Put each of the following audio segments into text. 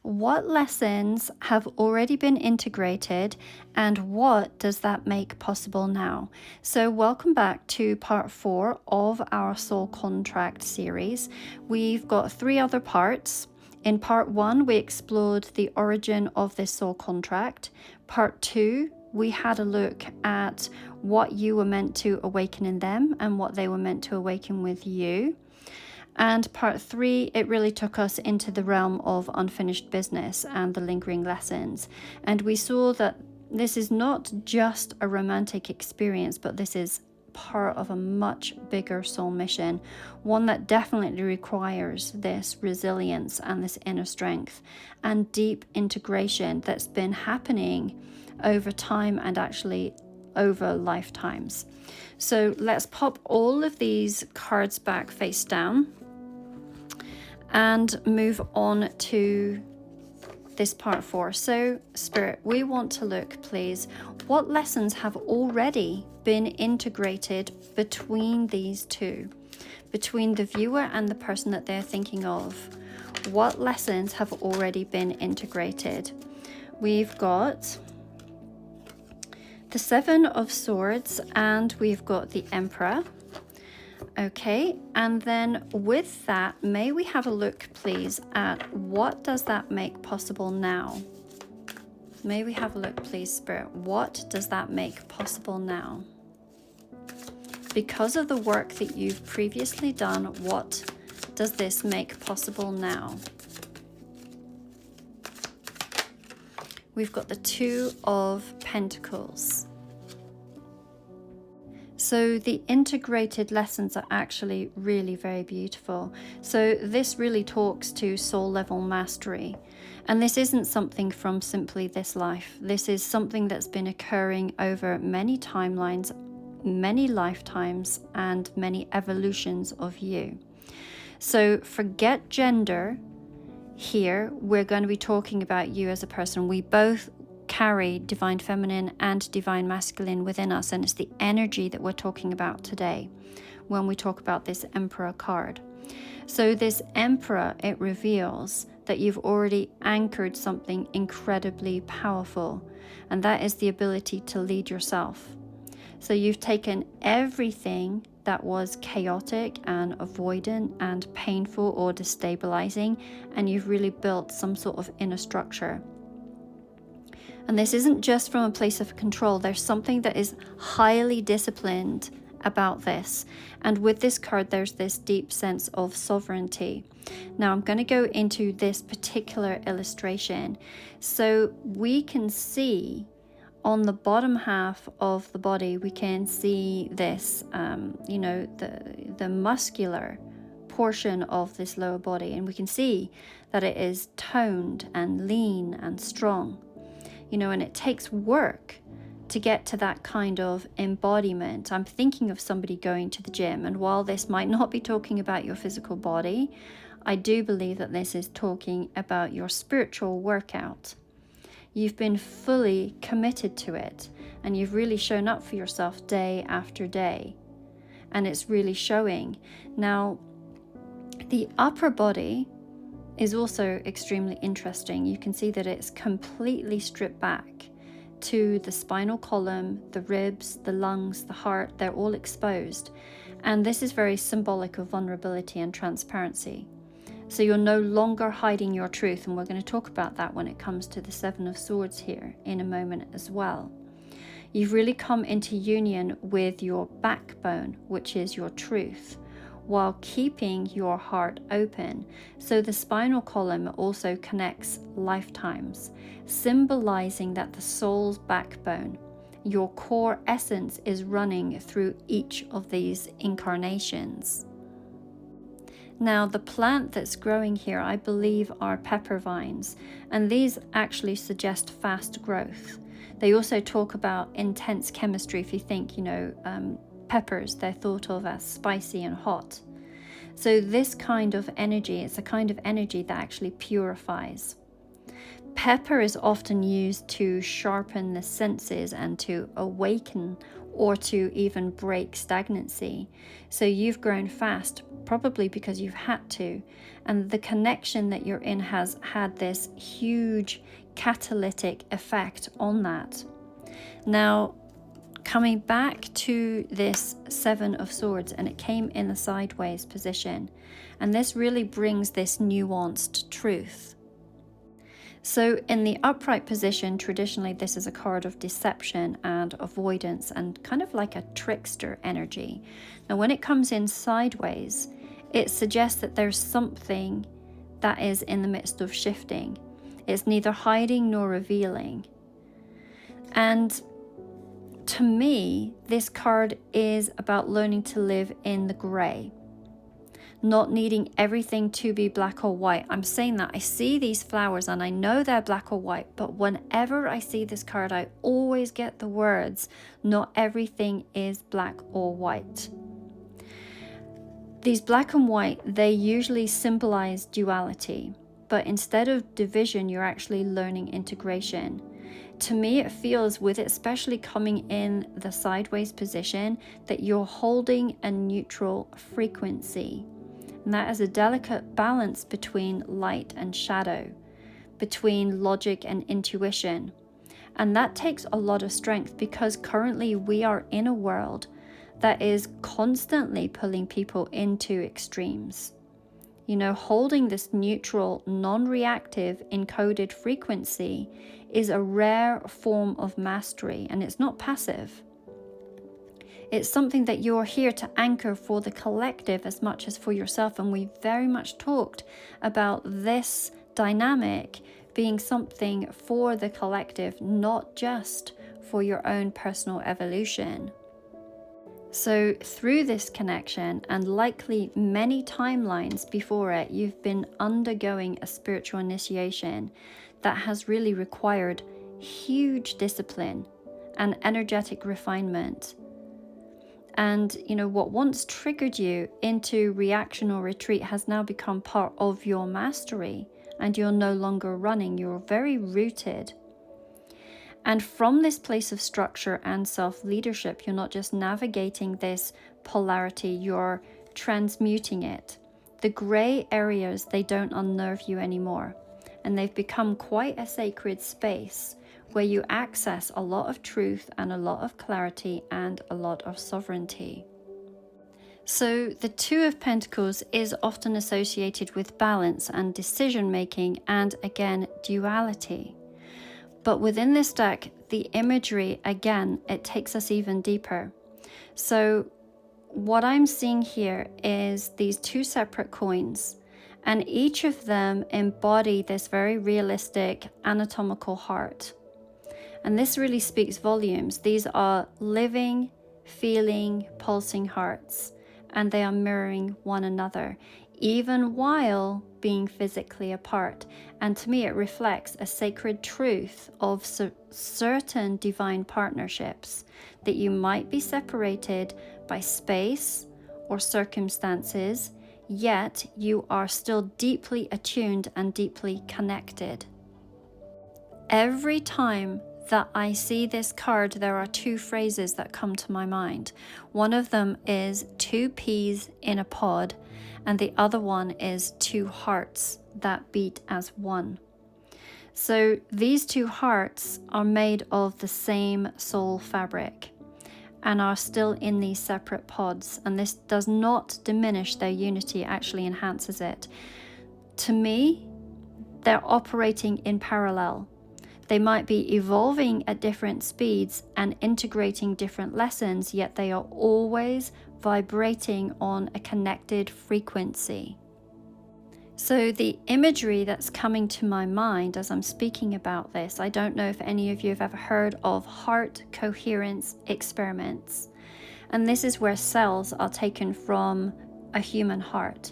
What lessons have already been integrated, and what does that make possible now? So welcome back to part 4 of our soul contract series. We've got 3 other parts. In part 1, we explored the origin of this soul contract. Part 2, we had a look at what you were meant to awaken in them and what they were meant to awaken with you. And part 3, it really took us into the realm of unfinished business and the lingering lessons. And we saw that this is not just a romantic experience, but this is part of a much bigger soul mission, one that definitely requires this resilience and this inner strength and deep integration that's been happening over time and actually over lifetimes. So let's pop all of these cards back face down and move on to this part 4. So Spirit, we want to look, please, what lessons have already been integrated between these two, between the viewer and the person that they're thinking of. What lessons have already been integrated? We've got the 7 of Swords and we've got the Emperor. Okay, and then with that, may we have a look, please, at what does that make possible now? May we have a look, please, Spirit. What does that make possible now? Because of the work that you've previously done, what does this make possible now? We've got the 2 of Pentacles. So the integrated lessons are actually really very beautiful. So this really talks to soul level mastery. And this isn't something from simply this life. This is something that's been occurring over many timelines, many lifetimes, and many evolutions of you. So forget gender. Here, we're going to be talking about you as a person. We both carry divine feminine and divine masculine within us, and it's the energy that we're talking about today when we talk about this Emperor card. So this Emperor, it reveals that you've already anchored something incredibly powerful, and that is the ability to lead yourself. So you've taken everything that was chaotic and avoidant and painful or destabilizing, and you've really built some sort of inner structure. And this isn't just from a place of control. There's something that is highly disciplined about this. And with this card, there's this deep sense of sovereignty. Now, I'm going to go into this particular illustration. So we can see on the bottom half of the body, we can see this, the muscular portion of this lower body. And we can see that it is toned and lean and strong. And it takes work to get to that kind of embodiment. I'm thinking of somebody going to the gym, and while this might not be talking about your physical body, I do believe that this is talking about your spiritual workout. You've been fully committed to it, and you've really shown up for yourself day after day, and it's really showing. Now, the upper body is also extremely interesting. You can see that it's completely stripped back to the spinal column, the ribs, the lungs, the heart. They're all exposed. And this is very symbolic of vulnerability and transparency. So you're no longer hiding your truth. And we're going to talk about that when it comes to the 7 of Swords here in a moment as well. You've really come into union with your backbone, which is your truth, while keeping your heart open. So the spinal column also connects lifetimes, symbolizing that the soul's backbone, your core essence, is running through each of these incarnations. Now, the plant that's growing here, I believe, are pepper vines, and these actually suggest fast growth. They also talk about intense chemistry. If you think, peppers, they're thought of as spicy and hot. So this kind of energy, it's a kind of energy that actually purifies. pepper is often used to sharpen the senses and to awaken or to even break stagnancy. So you've grown fast, probably because you've had to, and the connection that you're in has had this huge catalytic effect on that. Now, coming back to this Seven of Swords, and it came in the sideways position, and this really brings this nuanced truth. So in the upright position, traditionally this is a card of deception and avoidance and kind of like a trickster energy. Now when it comes in sideways, it suggests that there's something that is in the midst of shifting. It's neither hiding nor revealing. And to me, this card is about learning to live in the grey, not needing everything to be black or white. I'm saying that I see these flowers and I know they're black or white, but whenever I see this card, I always get the words, not everything is black or white. These black and white, they usually symbolize duality, but instead of division, you're actually learning integration. To me, it feels, with it especially coming in the sideways position, that you're holding a neutral frequency. And that is a delicate balance between light and shadow, between logic and intuition. And that takes a lot of strength, because currently we are in a world that is constantly pulling people into extremes. You know, holding this neutral, non-reactive, encoded frequency is a rare form of mastery, and it's not passive. It's something that you're here to anchor for the collective as much as for yourself. And we very much talked about this dynamic being something for the collective, not just for your own personal evolution. So through this connection, and likely many timelines before it, you've been undergoing a spiritual initiation that has really required huge discipline and energetic refinement. And, you know, what once triggered you into reaction or retreat has now become part of your mastery, and you're no longer running, you're very rooted. And from this place of structure and self-leadership, you're not just navigating this polarity, you're transmuting it. The grey areas, they don't unnerve you anymore. And they've become quite a sacred space where you access a lot of truth and a lot of clarity and a lot of sovereignty. So the Two of Pentacles is often associated with balance and decision making, and again, duality. But within this deck, the imagery, again, it takes us even deeper. So what I'm seeing here is these two separate coins, and each of them embody this very realistic anatomical heart. And this really speaks volumes. These are living, feeling, pulsing hearts, and they are mirroring one another, even while being physically apart. And to me, it reflects a sacred truth of certain divine partnerships, that you might be separated by space or circumstances, yet you are still deeply attuned and deeply connected. Every time that I see this card, there are two phrases that come to my mind. One of them is two peas in a pod, and the other one is two hearts that beat as one. So these two hearts are made of the same soul fabric and are still in these separate pods, and this does not diminish their unity, it actually enhances it. To me, they're operating in parallel. They might be evolving at different speeds and integrating different lessons, yet they are always vibrating on a connected frequency. So the imagery that's coming to my mind as I'm speaking about this, I don't know if any of you have ever heard of heart coherence experiments. And this is where cells are taken from a human heart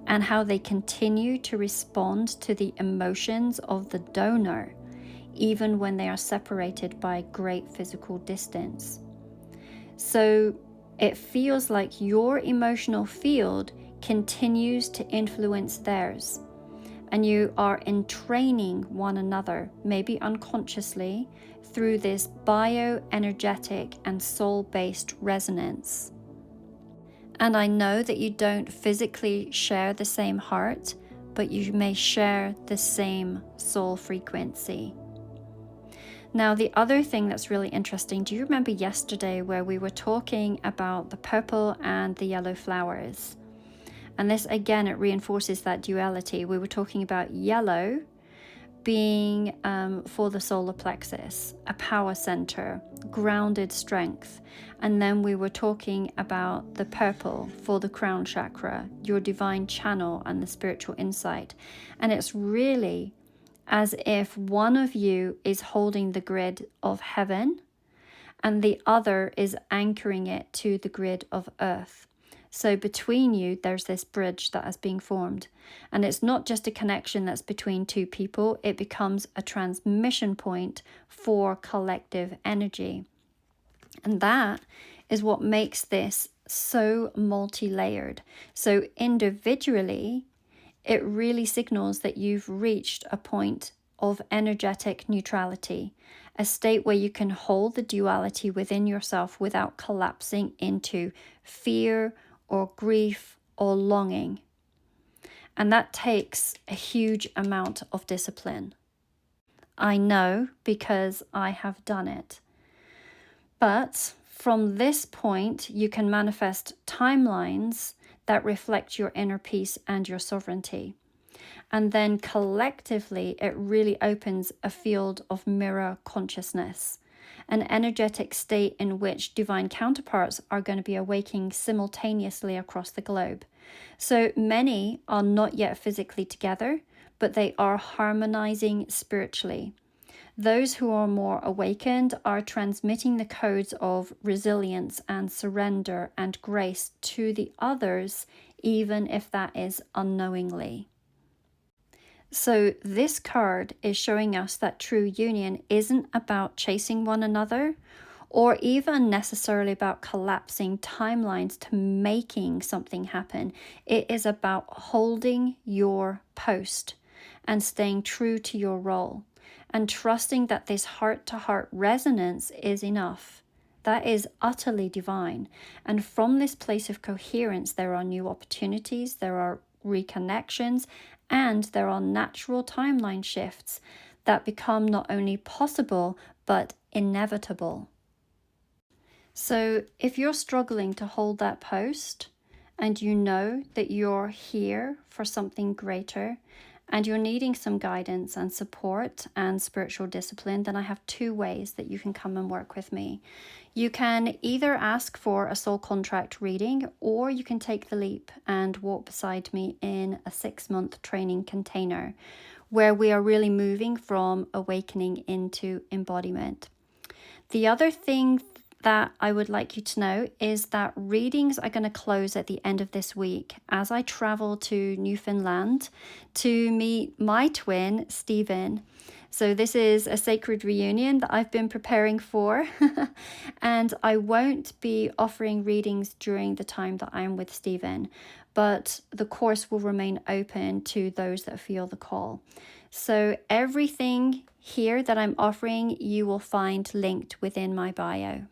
and how they continue to respond to the emotions of the donor, even when they are separated by great physical distance. So it feels like your emotional field continues to influence theirs. and you are entraining one another, maybe unconsciously, through this bioenergetic and soul-based resonance. And I know that you don't physically share the same heart, but you may share the same soul frequency. Now, the other thing that's really interesting, do you remember yesterday where we were talking about the purple and the yellow flowers? And this, again, it reinforces that duality. We were talking about yellow being for the solar plexus, a power center, grounded strength. And then we were talking about the purple for the crown chakra, your divine channel and the spiritual insight. And it's really as if one of you is holding the grid of heaven and the other is anchoring it to the grid of earth. So between you, there's this bridge that is being formed. And it's not just a connection that's between two people, it becomes a transmission point for collective energy. And that is what makes this so multi-layered. So individually, it really signals that you've reached a point of energetic neutrality, a state where you can hold the duality within yourself without collapsing into fear or grief or longing. And that takes a huge amount of discipline. I know because I have done it. But from this point, you can manifest timelines that reflect your inner peace and your sovereignty. And then collectively, it really opens a field of mirror consciousness, an energetic state in which divine counterparts are going to be awaking simultaneously across the globe. So many are not yet physically together, but they are harmonizing spiritually. Those who are more awakened are transmitting the codes of resilience and surrender and grace to the others, even if that is unknowingly. So this card is showing us that true union isn't about chasing one another or even necessarily about collapsing timelines to making something happen. It is about holding your post and staying true to your role and trusting that this heart-to-heart resonance is enough. That is utterly divine. And from this place of coherence, there are new opportunities, there are reconnections, and there are natural timeline shifts that become not only possible, but inevitable. So if you're struggling to hold that post and you know that you're here for something greater and you're needing some guidance and support and spiritual discipline, then I have two ways that you can come and work with me. You can either ask for a soul contract reading, or you can take the leap and walk beside me in a 6-month training container where we are really moving from awakening into embodiment. The other thing that I would like you to know is that readings are going to close at the end of this week as I travel to Newfoundland to meet my twin, Stephen. So this is a sacred reunion that I've been preparing for, and I won't be offering readings during the time that I'm with Stephen, but the course will remain open to those that feel the call. So everything here that I'm offering, you will find linked within my bio.